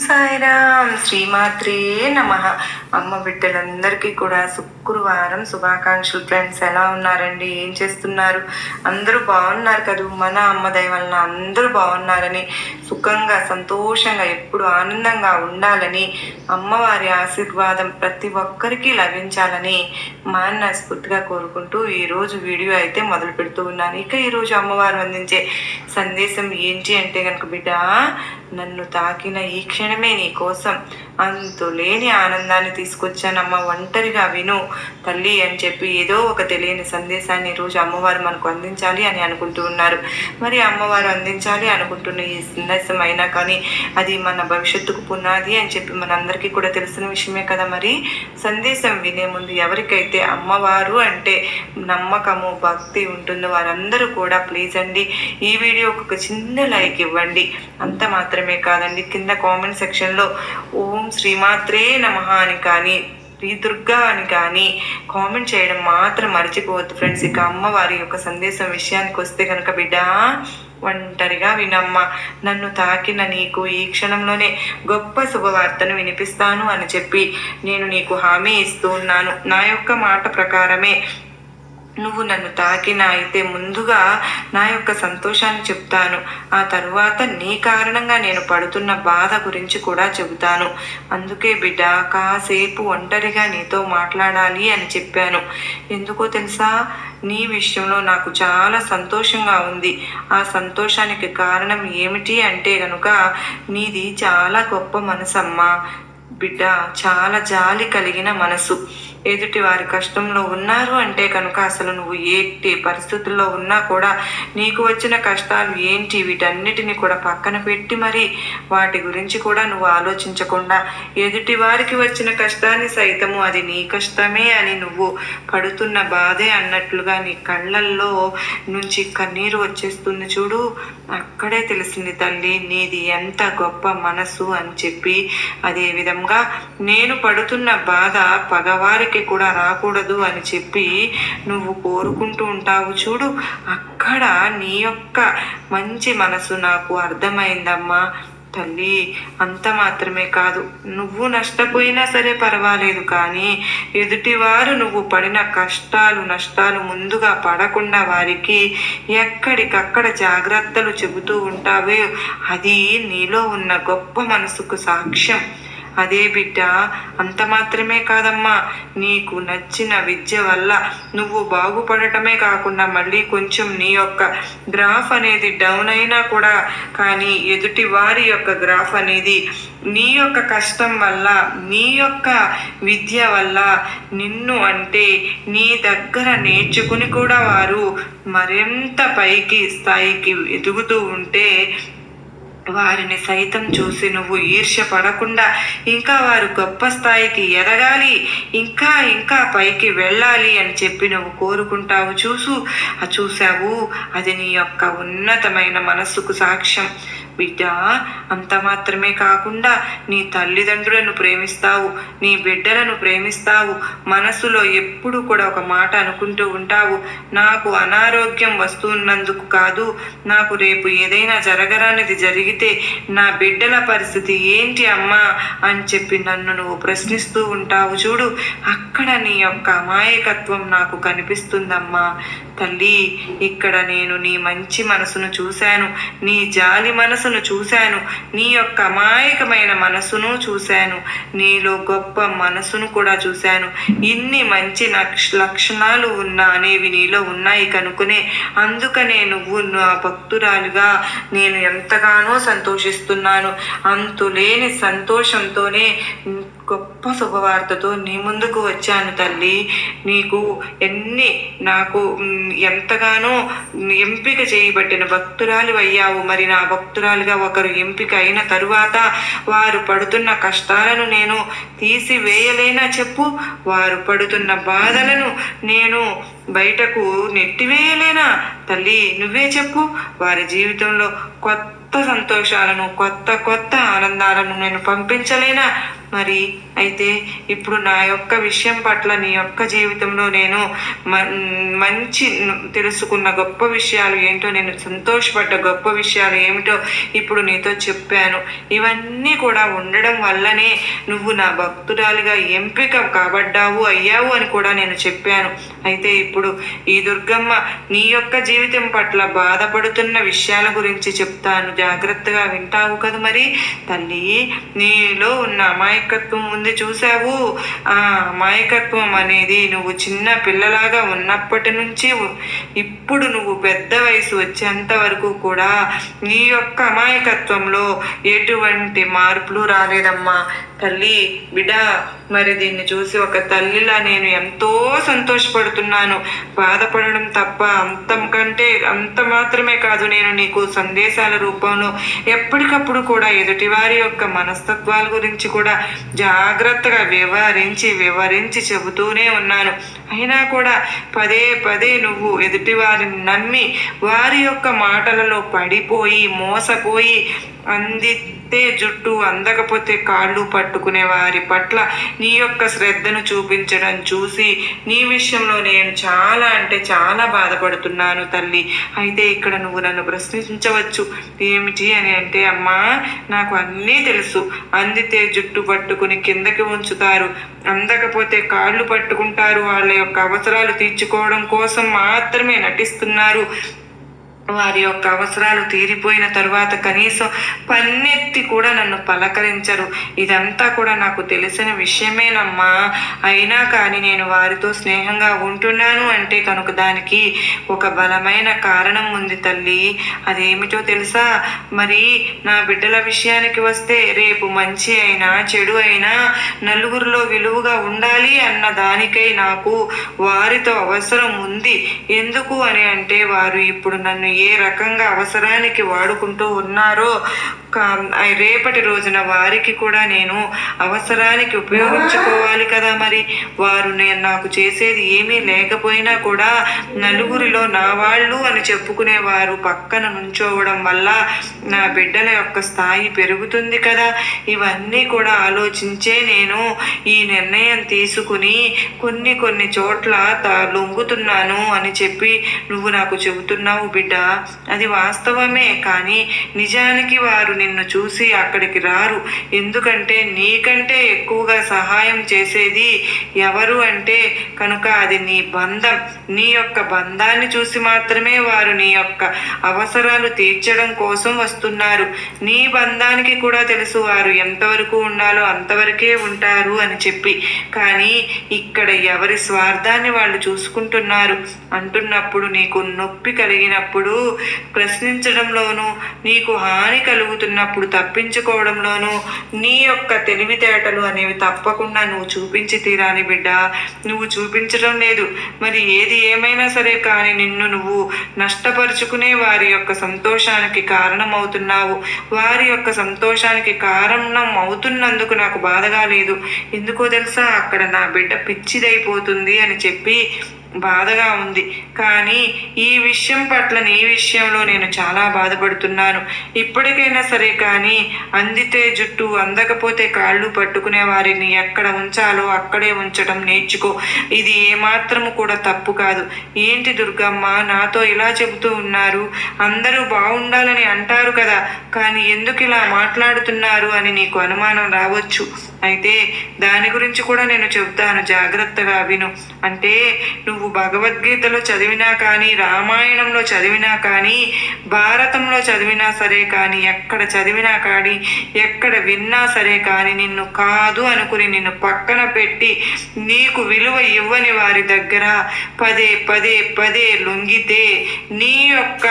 సాయిరామ్. శ్రీమాత్రే నమ. అమ్మ బిడ్డలందరికీ కూడా శుక్రవారం శుభాకాంక్షలు. ఫ్రెండ్స్, ఎలా ఉన్నారండి? ఏం చేస్తున్నారు? అందరూ బాగున్నారు కదూ? మన అమ్మ దయ వలన అందరూ బాగున్నారని, సుఖంగా సంతోషంగా ఎప్పుడు ఆనందంగా ఉండాలని, అమ్మవారి ఆశీర్వాదం ప్రతి ఒక్కరికి లభించాలని మనస్ఫూర్తిగా కోరుకుంటూ ఈరోజు వీడియో అయితే మొదలు పెడుతూ ఉన్నాను. ఇక ఈరోజు అమ్మవారు అందించే సందేశం ఏంటి అంటే కనుక, బిడ్డ, నన్ను తాకిన ఈ క్షణమే నీ కోసం అంతులేని ఆనందాన్ని తీసుకొచ్చానమ్మా, ఒంటరిగా విను తల్లి అని చెప్పి ఏదో ఒక తెలియని సందేశాన్ని ఈరోజు అమ్మవారు మనకు అందించాలి అని అనుకుంటూ ఉన్నారు. మరి అమ్మవారు అందించాలి అనుకుంటున్న ఈ సందేశం అయినా కానీ అది మన భవిష్యత్తుకు పునాది అని చెప్పి మనందరికీ కూడా తెలిసిన విషయమే కదా. మరి సందేశం వినే ముందు ఎవరికైతే అమ్మవారు అంటే నమ్మకము భక్తి ఉంటుందో వారందరూ కూడా ప్లీజ్ అండి ఈ వీడియోకి ఒక చిన్న లైక్ ఇవ్వండి. అంత మాత్రమే కాదండి, కింద కామెంట్ సెక్షన్లో ఓం శ్రీమాత్రే నమః అని కానీ శ్రీ దుర్గా అని కానీ కామెంట్ చేయడం మాత్రం మర్చిపోవద్దు ఫ్రెండ్స్. ఇక అమ్మవారి యొక్క సందేశం విషయానికి వస్తే కనుక, బిడ్డ, ఒంటరిగా వినమ్మ, నన్ను తాకిన నీకు ఈ క్షణంలోనే గొప్ప శుభవార్తను వినిపిస్తాను అని చెప్పి నేను నీకు హామీ ఇస్తూ ఉన్నాను. నా యొక్క మాట ప్రకారమే నువ్వు నన్ను తాకిన అయితే ముందుగా నా యొక్క సంతోషాన్ని చెప్తాను, ఆ తరువాత నీ కారణంగా నేను పడుతున్న బాధ గురించి కూడా చెబుతాను. అందుకే బిడ్డ, కాసేపు ఒంటరిగా నీతో మాట్లాడాలి అని చెప్పాను. ఎందుకో తెలుసా? నీ విషయంలో నాకు చాలా సంతోషంగా ఉంది. ఆ సంతోషానికి కారణం ఏమిటి అంటే కనుక, నీది చాలా గొప్ప మనసమ్మా బిడ్డ, చాలా జాలి కలిగిన మనసు. ఎదుటి వారి కష్టంలో ఉన్నారు అంటే కనుక అసలు నువ్వు ఏంటి పరిస్థితుల్లో ఉన్నా కూడా నీకు వచ్చిన కష్టాలు ఏంటి వీటన్నిటిని కూడా పక్కన పెట్టి మరి వాటి గురించి కూడా నువ్వు ఆలోచించకుండా ఎదుటి వారికి వచ్చిన కష్టాన్ని సైతము అది నీ కష్టమే అని నువ్వు పడుతున్న బాధే అన్నట్లుగా నీ కళ్ళల్లో నుంచి కన్నీరు వచ్చేస్తుంది చూడు. అక్కడే తెలిసింది తల్లి నీది ఎంత గొప్ప మనసు అని చెప్పి. అదే విధంగా నేను పడుతున్న బాధ పగవారికి కూడా రాకూడదు అని చెప్పి నువ్వు కోరుకుంటూ ఉంటావు చూడు. అక్కడ నీ యొక్క మంచి మనసు నాకు అర్థమైందమ్మా తల్లి. అంత మాత్రమే కాదు, నువ్వు నష్టపోయినా సరే పర్వాలేదు, కానీ ఎదుటివారు నువ్వు పడిన కష్టాలు నష్టాలు ముందుగా పడకుండా వారికి ఎక్కడికక్కడ జాగ్రత్తలు చెబుతూ ఉంటావే అది నీలో ఉన్న గొప్ప మనసుకు సాక్ష్యం. అదే బిడ్డ, అంత మాత్రమే కాదమ్మా, నీకు నచ్చిన విద్య వల్ల నువ్వు బాగుపడటమే కాకుండా మళ్ళీ కొంచెం నీ యొక్క గ్రాఫ్ అనేది డౌన్ అయినా కూడా కానీ ఎదుటి వారి యొక్క గ్రాఫ్ అనేది నీ యొక్క కష్టం వల్ల నీ యొక్క విద్య వల్ల నిన్ను అంటే నీ దగ్గర నేర్చుకుని కూడా వారు మరింత పైకి స్థాయికి ఎదుగుతూ ఉంటే వారిని సైతం చూసి నువ్వు ఈర్ష్య పడకుండా ఇంకా వారు గొప్ప స్థాయికి ఎదగాలి, ఇంకా ఇంకా పైకి వెళ్ళాలి అని చెప్పి నువ్వు కోరుకుంటావు చూసావు. అది నీ యొక్క ఉన్నతమైన మనస్సుకు సాక్ష్యం బిడ్డ. అంత మాత్రమే కాకుండా నీ తల్లిదండ్రులను ప్రేమిస్తావు, నీ బిడ్డలను ప్రేమిస్తావు. మనసులో ఎప్పుడు కూడా ఒక మాట అనుకుంటూ ఉంటావు, నాకు అనారోగ్యం వస్తున్నందుకు కాదు, నాకు రేపు ఏదైనా జరగరానిది జరిగితే నా బిడ్డల పరిస్థితి ఏంటి అమ్మా అని చెప్పి నన్ను నువ్వు ప్రశ్నిస్తూ ఉంటావు చూడు. అక్కడ నీ యొక్క అమాయకత్వం నాకు కనిపిస్తుందమ్మా తల్లి. ఇక్కడ నేను నీ మంచి మనసును చూశాను, నీ జాలి మనసును చూశాను, నీ యొక్క అమాయకమైన మనసును చూశాను, నీలో గొప్ప మనసును కూడా చూశాను. ఇన్ని మంచి లక్షణాలు అనేవి నీలో ఉన్నాయి కనుకనే అందుకనే నువ్వు నా భక్తురాలుగా నేను ఎంతగానో సంతోషిస్తున్నాను. అంతులేని సంతోషంతోనే గొప్ప శుభవార్తతో నీ ముందుకు వచ్చాను తల్లి. నీకు నాకు ఎంతగానో ఎంపిక చేయబట్టిన భక్తురాలు అయ్యావు. మరి నా భక్తురాలుగా ఒకరు ఎంపిక అయిన తరువాత వారు పడుతున్న కష్టాలను నేను తీసివేయలేనా చెప్పు? వారు పడుతున్న బాధలను నేను బయటకు నెట్టివేయలేనా తల్లి? నువ్వే చెప్పు. వారి జీవితంలో కొత్త సంతోషాలను కొత్త ఆనందాలను నేను పంపించలేనా? మరి అయితే ఇప్పుడు నా యొక్క విషయం పట్ల నీ యొక్క జీవితంలో నేను మంచి తెలుసుకున్న గొప్ప విషయాలు ఏంటో, నేను సంతోషపడ్డ గొప్ప విషయాలు ఏమిటో ఇప్పుడు నీతో చెప్పాను. ఇవన్నీ కూడా ఉండడం వల్లనే నువ్వు నా భక్తురాలిగా ఎంపిక కాబడ్డావు అయ్యావు అని కూడా నేను చెప్పాను. అయితే ఇప్పుడు ఈ దుర్గమ్మ నీ యొక్క జీవితం పట్ల బాధపడుతున్న విషయాల గురించి చెప్తాను, జాగ్రత్తగా వింటావు కదా. మరి తల్లి, నీలో ఉన్న అమాయకత్వం ఉంది చూసావు, ఆ అమాయకత్వం అనేది నువ్వు చిన్న పిల్లలాగా ఉన్నప్పటి నుంచి ఇప్పుడు నువ్వు పెద్ద వయసు వచ్చేంత వరకు కూడా నీ యొక్క అమాయకత్వంలో ఎటువంటి మార్పులు రాలేదమ్మా. తల్లి, బిడ్డ, మరి దీన్ని చూసి ఒక తల్లిలా నేను ఎంతో సంతోషపడుతున్నాను. బాధపడడం తప్ప అంత మాత్రమే కాదు, నేను నీకు సందేశాల రూపంలో ఎప్పటికప్పుడు కూడా ఎదుటివారి యొక్క మనస్తత్వాల గురించి కూడా జాగ్రత్తగా వివరించి చెబుతూనే ఉన్నాను. అయినా కూడా పదే పదే నువ్వు ఎదుటివారిని నమ్మి వారి యొక్క మాటలలో పడిపోయి మోసపోయి అందితే జుట్టు అందకపోతే కాళ్ళు పట్టుకునే వారి పట్ల నీ యొక్క శ్రద్ధను చూపించడం చూసి నీ విషయంలో నేను చాలా బాధపడుతున్నాను తల్లి. అయితే ఇక్కడ నువ్వు నన్ను ప్రశ్నించవచ్చు, ఏమిటి అని అంటే, అమ్మా నాకు అన్నీ తెలుసు. అందితే జుట్టు పట్టుకుని కిందకి ఉంచుతారు, అందకపోతే కాళ్ళు పట్టుకుంటారు, వాళ్ళ యొక్క అవసరాలు తీర్చుకోవడం కోసం మాత్రమే నటిస్తున్నారు. వారి యొక్క అవసరాలు తీరిపోయిన తరువాత కనీసం పన్నెత్తి కూడా నన్ను పలకరించరు. ఇదంతా కూడా నాకు తెలిసిన విషయమేనమ్మా. అయినా కానీ నేను వారితో స్నేహంగా ఉంటున్నాను అంటే కనుక దానికి ఒక బలమైన కారణం ఉంది తల్లి. అదేమిటో తెలుసా? మరి నా బిడ్డల విషయానికి వస్తే రేపు మంచి అయినా చెడు అయినా నలుగురిలో విలువగా ఉండాలి అన్న దానికై నాకు వారితో అవసరం ఉంది. ఎందుకు అని అంటే, వారు ఇప్పుడు నన్ను ఏ రకంగా అవసరానికి వాడుకుంటూ ఉన్నారో రేపటి రోజున వారికి కూడా నేను అవసరానికి ఉపయోగించుకోవాలి కదా. మరి వారు నాకు చేసేది ఏమీ లేకపోయినా కూడా నలుగురిలో నా వాళ్ళు అని చెప్పుకునేవారు పక్కన నుంచోవడం వల్ల నా బిడ్డల యొక్క స్థాయి పెరుగుతుంది కదా. ఇవన్నీ కూడా ఆలోచించే నేను ఈ నిర్ణయం తీసుకుని కొన్ని చోట్ల లొంగుతున్నాను అని చెప్పి నువ్వు నాకు చెబుతున్నావు బిడ్డ. అది వాస్తవమే, కానీ నిజానికి వారు నిన్ను చూసి అక్కడికి రారు. ఎందుకంటే నీకంటే ఎక్కువగా సహాయం చేసేది ఎవరు అంటే కనుక అది నీ బంధం. నీ యొక్క బంధాన్ని చూసి మాత్రమే వారు నీ యొక్క అవసరాలు తీర్చడం కోసం వస్తున్నారు. నీ బంధానికి కూడా తెలుసు వారు ఎంతవరకు ఉండాలో అంతవరకే ఉంటారు అని చెప్పి. కానీ ఇక్కడ ఎవరి స్వార్థాన్ని వాళ్ళు చూసుకుంటున్నారు అంటున్నప్పుడు, నీకు నొప్పి కలిగినప్పుడు ప్రశ్నించడంలోనూ, నీకు హాని కలుగుతున్నప్పుడు తప్పించుకోవడంలోనూ నీ యొక్క తెలివితేటలు అనేవి తప్పకుండా నువ్వు చూపించి తీరాలి బిడ్డ. నువ్వు చూపించడం లేదు. మరి ఏది ఏమైనా సరే కానీ నిన్ను నువ్వు నష్టపరుచుకునే వారి యొక్క సంతోషానికి కారణమవుతున్నావు. వారి యొక్క సంతోషానికి కారణం అవుతున్నందుకు నాకు బాధగా లేదు. ఎందుకో తెలుసా? అక్కడ నా బిడ్డ పిచ్చిదైపోతుంది అని చెప్పి బాధగా ఉంది. కానీ ఈ విషయం పట్ల నీ విషయంలో నేను చాలా బాధపడుతున్నాను. ఇప్పటికైనా సరే కానీ అందితే జుట్టు అందకపోతే కాళ్ళు పట్టుకునే వారిని ఎక్కడ ఉంచాలో అక్కడే ఉంచడం నేర్చుకో. ఇది ఏమాత్రము కూడా తప్పు కాదు. ఏంటి దుర్గమ్మ నాతో ఇలా చెబుతూ ఉన్నారు? అందరూ బాగుండాలని అంటారు కదా, కానీ ఎందుకు ఇలా మాట్లాడుతున్నారు అని నీకు అనుమానం రావచ్చు. అయితే దాని గురించి కూడా నేను చెబుతాను, జాగ్రత్తగా విను. అంటే నువ్వు భగవద్గీతలో చదివినా కానీ, రామాయణంలో చదివినా కానీ, భారతంలో చదివినా సరే కానీ, ఎక్కడ చదివినా కానీ, ఎక్కడ విన్నా సరే కానీ, నిన్ను కాదు అనుకుని నిన్ను పక్కన పెట్టి నీకు విలువ ఇవ్వని వారి దగ్గర పదే లొంగితే నీ యొక్క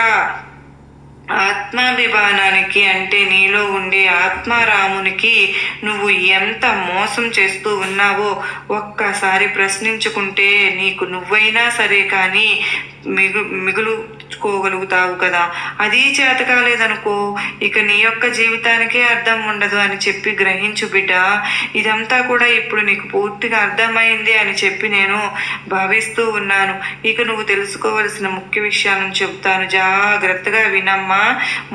ఆత్మాభిమానానికి అంటే నీలో ఉండే ఆత్మారామునికి నువ్వు ఎంత మోసం చేస్తూ ఉన్నావో ఒక్కసారి ప్రశ్నించుకుంటే నీకు నువ్వైనా సరే కానీ చూసుకోగలుగుతావు కదా. అది చేత కాలేదనుకో ఇక నీ యొక్క జీవితానికే అర్థం ఉండదు అని చెప్పి గ్రహించు బిడ్డ. ఇదంతా కూడా ఇప్పుడు నీకు పూర్తిగా అర్థమైంది అని చెప్పి నేను భావిస్తూ ఉన్నాను. ఇక నువ్వు తెలుసుకోవలసిన ముఖ్య విషయాలను చెబుతాను, జాగ్రత్తగా వినమ్మా.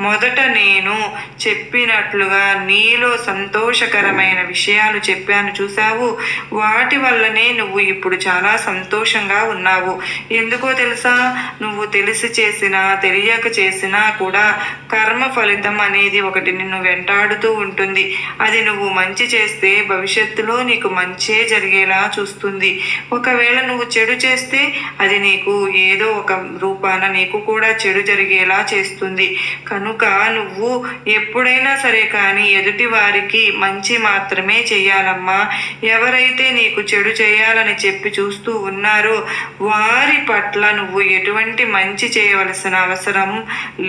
మొదట నేను చెప్పినట్లుగా నీలో సంతోషకరమైన విషయాలు చెప్పాను చూసావు, వాటి వల్లనే నువ్వు ఇప్పుడు చాలా సంతోషంగా ఉన్నావు. ఎందుకో తెలుసా, నువ్వు తెలిసి చేసినా తెలియక చేసినా కూడా కర్మ ఫలితం అనేది ఒకటి నిన్ను వెంటాడుతూ ఉంటుంది. అది నువ్వు మంచి చేస్తే భవిష్యత్తులో నీకు మంచే జరిగేలా చూస్తుంది. ఒకవేళ నువ్వు చెడు చేస్తే అది నీకు ఏదో ఒక రూపాన నీకు కూడా చెడు జరిగేలా చేస్తుంది. కనుక నువ్వు ఎప్పుడైనా సరే కానీ ఎదుటి వారికి మంచి మాత్రమే చేయాలమ్మా. ఎవరైతే నీకు చెడు చేయాలని చెప్పి చూస్తూ ఉన్నారో వారి పట్ల నువ్వు ఎటువంటి మంచి చేయవలసిన అవసరం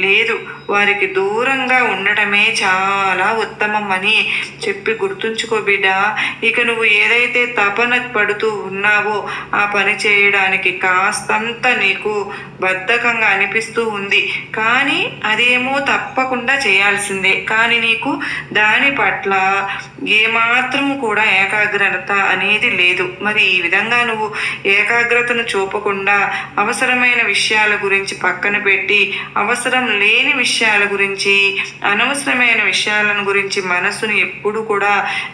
లేదు. వారికి దూరంగా ఉండటమే చాలా ఉత్తమం అని చెప్పి గుర్తుంచుకో బిడ్డ. ఇక నువ్వు ఏదైతే తపన పడుతూ ఉన్నావో ఆ పని చేయడానికి కాస్తంత నీకు బద్ధకంగా అనిపిస్తూ ఉంది, కానీ అదేమో తప్పకుండా చేయాల్సిందే. కానీ నీకు దాని పట్ల ఏమాత్రం కూడా ఏకాగ్రత అనేది లేదు. మరి ఈ విధంగా నువ్వు ఏకాగ్రతను చూపకుండా అవసరమైన విషయాల గురించి పక్కన పెట్టి అవసరం లేని విషయాల గురించి అనవసరమైన విషయాలను గురించి మనసును ఎప్పుడు కూడా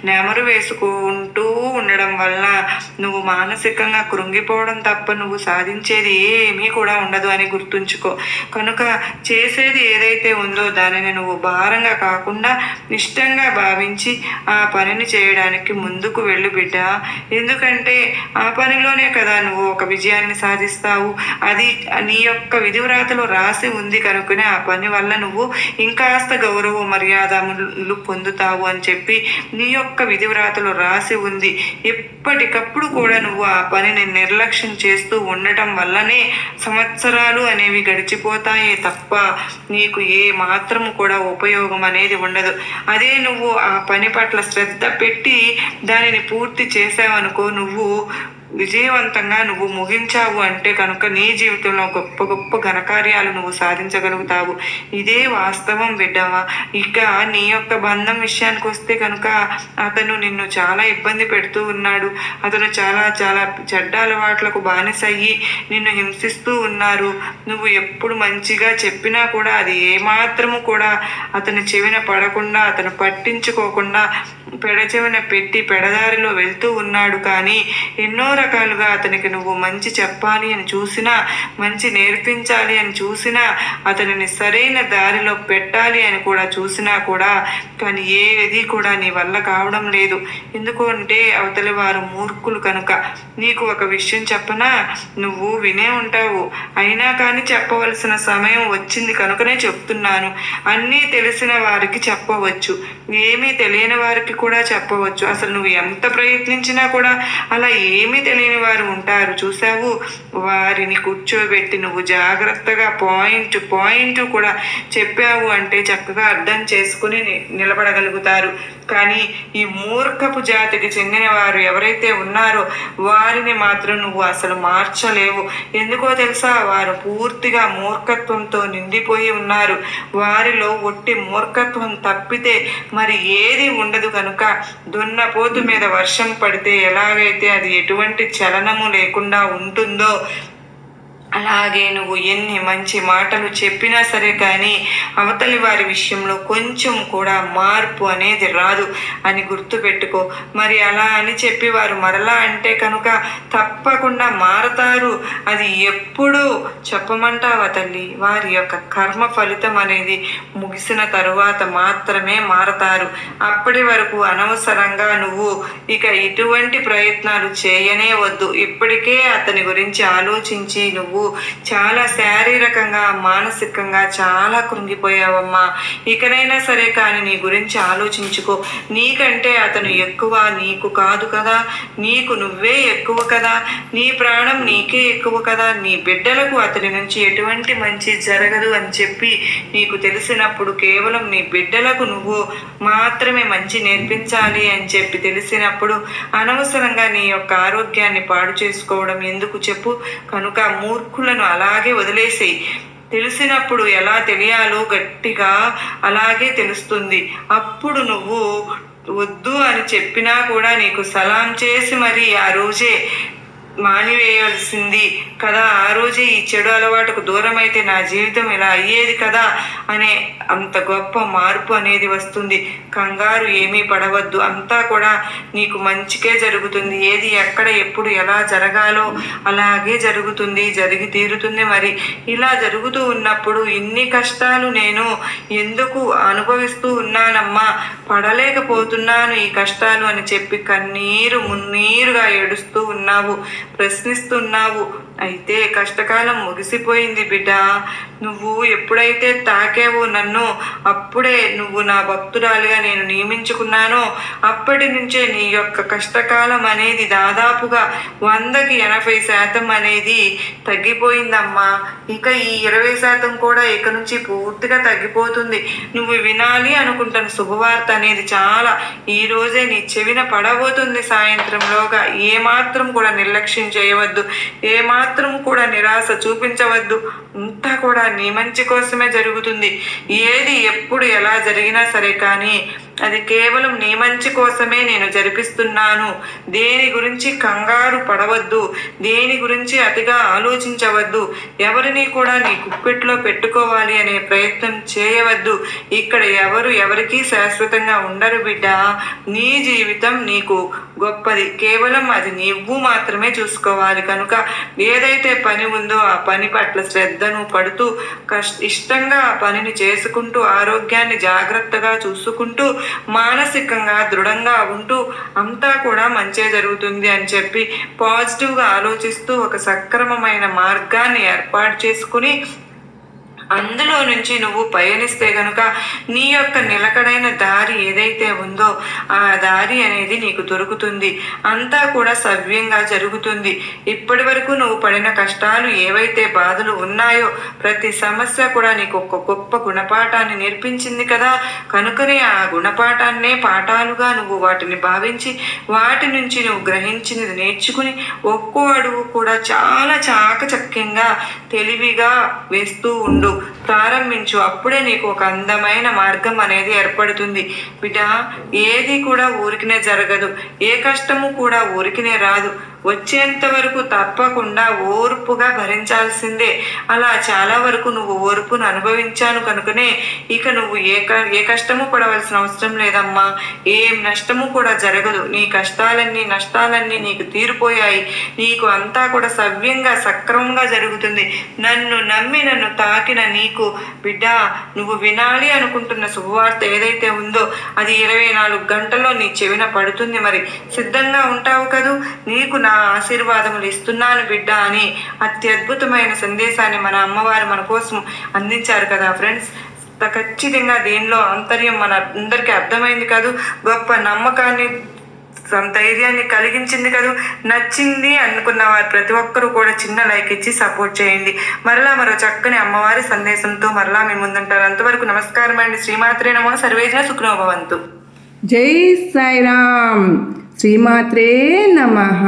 నెమరు వేసుకుంటూ ఉండడం వల్ల నువ్వు మానసికంగా కృంగిపోవడం తప్ప నువ్వు సాధించేది ఏమీ కూడా ఉండదు అని గుర్తుంచుకో. కనుక చేసేది ఏదైతే ఉందో దానిని నువ్వు భారంగా కాకుండా ఇష్టంగా భావించి ఆ పనిని చేయడానికి ముందుకు వెళ్ళు బిడ్డ. ఎందుకంటే ఆ పనిలోనే కదా నువ్వు ఒక విజయాన్ని సాధిస్తావు. అది నీ యొక్క విధివ్రాతలో రాసి ఉంది కనుకనే ఆ పని వల్ల నువ్వు ఇంకాస్త గౌరవ మర్యాదలు పొందుతావు అని చెప్పి నీ యొక్క విధివ్రాతలో రాసి ఉంది. ఎప్పటికప్పుడు కూడా నువ్వు ఆ పనిని నిర్లక్ష్యం చేస్తూ ఉండటం వల్లనే సంవత్సరాలు అనేవి గడిచిపోతాయే తప్ప నీకు ఏ మాత్రము కూడా ఉపయోగం అనేది ఉండదు. అదే నువ్వు ఆ పని పట్ల శ్రద్ధ పెట్టి దానిని పూర్తి చేసావనుకో, నువ్వు విజయవంతంగా నువ్వు ముగించావు అంటే కనుక నీ జీవితంలో గొప్ప గొప్ప ఘనకార్యాలు నువ్వు సాధించగలుగుతావు. ఇదే వాస్తవం బిడ్డవా. ఇక నీ యొక్క బంధం విషయానికి వస్తే కనుక అతను నిన్ను చాలా ఇబ్బంది పెడుతూ ఉన్నాడు. అతను చాలా చాలా చెడ్డ అలవాట్లకు బానిసయ్యి నిన్ను హింసిస్తూ ఉన్నారు. నువ్వు ఎప్పుడు మంచిగా చెప్పినా కూడా అది ఏమాత్రము కూడా అతని చెవిన పడకుండా అతను పట్టించుకోకుండా పెడచెవిన పెట్టి పెడదారిలో వెళ్తూ ఉన్నాడు. కానీ ఎన్నో రకాలుగా అతనికి నువ్వు మంచి చెప్పాలి అని చూసినా, మంచి నేర్పించాలి అని చూసినా, అతనిని సరైన దారిలో పెట్టాలి అని కూడా చూసినా కూడా కానీ ఏది కూడా నీ వల్ల కావడం లేదు. ఎందుకు అంటే అవతలి వారు మూర్ఖులు కనుక. నీకు ఒక విషయం చెప్పనా, నువ్వు వినే ఉంటావు, అయినా కానీ చెప్పవలసిన సమయం వచ్చింది కనుకనే చెప్తున్నాను. అన్నీ తెలిసిన వారికి చెప్పవచ్చు, ఏమీ తెలియని వారికి కూడా చెప్పవచ్చు. అసలు నువ్వు ఎంత ప్రయత్నించినా కూడా అలా ఏమీ తెలియని వారు ఉంటారు చూసావు. వారిని కూర్చోబెట్టి నువ్వు జాగ్రత్తగా పాయింట్ కూడా చెప్పావు అంటే చక్కగా అర్థం చేసుకుని నిలబడగలుగుతారు. కానీ ఈ మూర్ఖపు జాతికి చెందిన వారు ఎవరైతే ఉన్నారో వారిని మాత్రం నువ్వు అసలు మార్చలేవు. ఎందుకో తెలుసా, వారు పూర్తిగా మూర్ఖత్వంతో నిండిపోయి ఉన్నారు. వారిలో ఒట్టి మూర్ఖత్వం తప్పితే మరి ఏది ఉండదు. కనుక దున్నపోతు మీద వర్షం పడితే ఎలాగైతే అది ఎటువంటి చలనము లేకుండా ఉంటుందో అలాగే నువ్వు ఎన్ని మంచి మాటలు చెప్పినా సరే కానీ అవతలి వారి విషయంలో కొంచెం కూడా మార్పు అనేది రాదు అని గుర్తుపెట్టుకో. మరి అలా అని చెప్పి వారు మరలా అంటే కనుక తప్పకుండా మారతారు. అది ఎప్పుడు చెప్పమంటావా తల్లి? వారి యొక్క కర్మ ఫలితం అనేది ముగిసిన తరువాత మాత్రమే మారతారు. అప్పటి వరకు అనవసరంగా నువ్వు ఇక ఇటువంటి ప్రయత్నాలు చేయనే వద్దు. ఇప్పటికే అతని గురించి ఆలోచించి నువ్వు చాలా శారీరకంగా మానసికంగా చాలా కృంగిపోయావమ్మా. ఇకనైనా సరే కానీ నీ గురించి ఆలోచించుకో. నీకంటే అతను ఎక్కువ నీకు కాదు కదా, నీకు నువ్వే ఎక్కువ కదా, నీ ప్రాణం నీకే ఎక్కువ కదా. నీ బిడ్డలకు అతని నుంచి ఎటువంటి మంచి జరగదు అని చెప్పి నీకు తెలిసినప్పుడు కేవలం నీ బిడ్డలకు నువ్వు మాత్రమే మంచి నేర్పించాలి అని చెప్పి తెలిసినప్పుడు అనవసరంగా నీ యొక్క ఆరోగ్యాన్ని పాడు చేసుకోవడం ఎందుకు చెప్పు. కనుక మూర్ఖులను అలాగే వదిలేసేయి. తెలిసినప్పుడు ఎలా తెలియాలో గట్టిగా అలాగే తెలుస్తుంది. అప్పుడు నువ్వు వద్దు అని చెప్పినా కూడా నీకు సలాం చేసి మరి ఆ రోజే మానివేయవలసింది కదా. ఆ రోజే ఈ చెడు అలవాటుకు దూరం అయితే నా జీవితం ఇలా అయ్యేది కదా అనే అంత గొప్ప మార్పు అనేది వస్తుంది. కంగారు ఏమీ పడవద్దు, అంతా కూడా నీకు మంచికే జరుగుతుంది. ఏది ఎక్కడ ఎప్పుడు ఎలా జరగాలో అలాగే జరుగుతుంది, జరిగి తీరుతుంది. మరి ఇలా జరుగుతూ ఉన్నప్పుడు ఇన్ని కష్టాలు నేను ఎందుకు అనుభవిస్తూ ఉన్నానమ్మా, పడలేకపోతున్నాను ఈ కష్టాలు అని చెప్పి కన్నీరు మున్నీరుగా ఏడుస్తూ ఉన్నావు, ప్రశ్నిస్తున్నావు. అయితే కష్టకాలం ముగిసిపోయింది బిడ్డ. నువ్వు ఎప్పుడైతే తాకావో నన్ను, అప్పుడే నువ్వు నా భక్తురాలిగా నేను నియమించుకున్నానో అప్పటి నుంచే నీ యొక్క కష్టకాలం అనేది దాదాపుగా 100కి 80% అనేది తగ్గిపోయిందమ్మా. ఇక ఈ 20% కూడా ఇక నుంచి పూర్తిగా తగ్గిపోతుంది. నువ్వు వినాలి అనుకుంటున్న శుభవార్త అనేది చాలా ఈ రోజే నీ చెవిన పడబోతుంది. సాయంత్రంలోగా ఏమాత్రం కూడా నిర్లక్ష్యం చేయవద్దు, ఏమాత్రం కూడా నిరాశ చూపించవద్దు. అంతా కూడా నీ మంచి కోసమే జరుగుతుంది. ఏది ఎప్పుడు ఎలా జరిగినా సరే కానీ అది కేవలం నీ మంచి కోసమే నేను జరిపిస్తున్నాను. దేని గురించి కంగారు పడవద్దు, దేని గురించి అతిగా ఆలోచించవద్దు, ఎవరిని కూడా నీ కుప్పెట్లో పెట్టుకోవాలి అనే ప్రయత్నం చేయవద్దు. ఇక్కడ ఎవరికి శాశ్వతంగా ఉండరు బిడ్డ. నీ జీవితం నీకు గొప్పది, కేవలం అది నువ్వు మాత్రమే చూసుకోవాలి. కనుక ఏదైతే పని ఉందో ఆ పని పట్ల శ్రద్ధను పడుతూ ఇష్టంగా ఆ పనిని చేసుకుంటూ ఆరోగ్యాన్ని జాగ్రత్తగా చూసుకుంటూ మానసికంగా దృఢంగా ఉంటూ అంతా కూడా మంచే జరుగుతుంది అని చెప్పి పాజిటివ్గా ఆలోచిస్తూ ఒక సక్రమమైన మార్గాన్ని ఏర్పాటు చేసుకుని అందులో నుంచి నువ్వు పయనిస్తే గనుక నీ యొక్క నిలకడైన దారి ఏదైతే ఉందో ఆ దారి అనేది నీకు దొరుకుతుంది. అంతా కూడా సవ్యంగా జరుగుతుంది. ఇప్పటి వరకు నువ్వు పడిన కష్టాలు ఏవైతే బాధలు ఉన్నాయో ప్రతి సమస్య కూడా నీకు ఒక గొప్ప గుణపాఠాన్ని నేర్పించింది కదా. కనుకనే ఆ గుణపాఠాన్నే పాఠాలుగా నువ్వు వాటిని భావించి వాటి నుంచి నువ్వు గ్రహించినది నేర్చుకుని ఒక్కో అడుగు కూడా చాలా చాకచక్యంగా తెలివిగా వేస్తూ ఉండు, ప్రారంభించు. అప్పుడే నీకు ఒక అందమైన మార్గం అనేది ఏర్పడుతుంది బిడ్డ. ఏది కూడా ఊరికినే జరగదు, ఏ కష్టము కూడా ఊరికినే రాదు. వచ్చేంత వరకు తప్పకుండా ఓర్పుగా భరించాల్సిందే. అలా చాలా వరకు నువ్వు ఓర్పును అనుభవించాను కనుకనే ఇక నువ్వు ఏ కష్టము పడవలసిన అవసరం లేదమ్మా. ఏం నష్టము కూడా జరగదు. నీ కష్టాలన్నీ నష్టాలన్నీ నీకు తీరిపోయాయి. నీకు అంతా కూడా సవ్యంగా సక్రమంగా జరుగుతుంది. నన్ను నమ్మి నన్ను తాకిన నీకు బిడ్డ, నువ్వు వినాలి అనుకుంటున్న శుభవార్త ఏదైతే ఉందో అది 24 గంటల్లో నీ చెవిన పడుతుంది. మరి సిద్ధంగా ఉంటావు కదూ. నీకు నా ఆశీర్వాదములు ఇస్తున్నాను బిడ్డ అని అత్యద్భుతమైన సందేశాన్ని మన అమ్మవారు మన కోసం అందించారు కదా ఫ్రెండ్స్. ఖచ్చితంగా దీనిలో ఆంతర్యం మన అందరికీ అర్థమైంది కాదు. గొప్ప నమ్మకాన్ని ధైర్యాన్ని కలిగించింది కదా. నచ్చింది అనుకున్న వారు ప్రతి ఒక్కరూ కూడా చిన్న లైక్ ఇచ్చి సపోర్ట్ చేయండి. మరో చక్కని అమ్మవారి సందేశంతో మరలా మీ ముందుంటారు. అంతవరకు నమస్కారం అండి. శ్రీమాత్రే నమః. సర్వేజన సుఖినో భవంతు. జై సాయిరామ్. శ్రీమాత్రే నమః.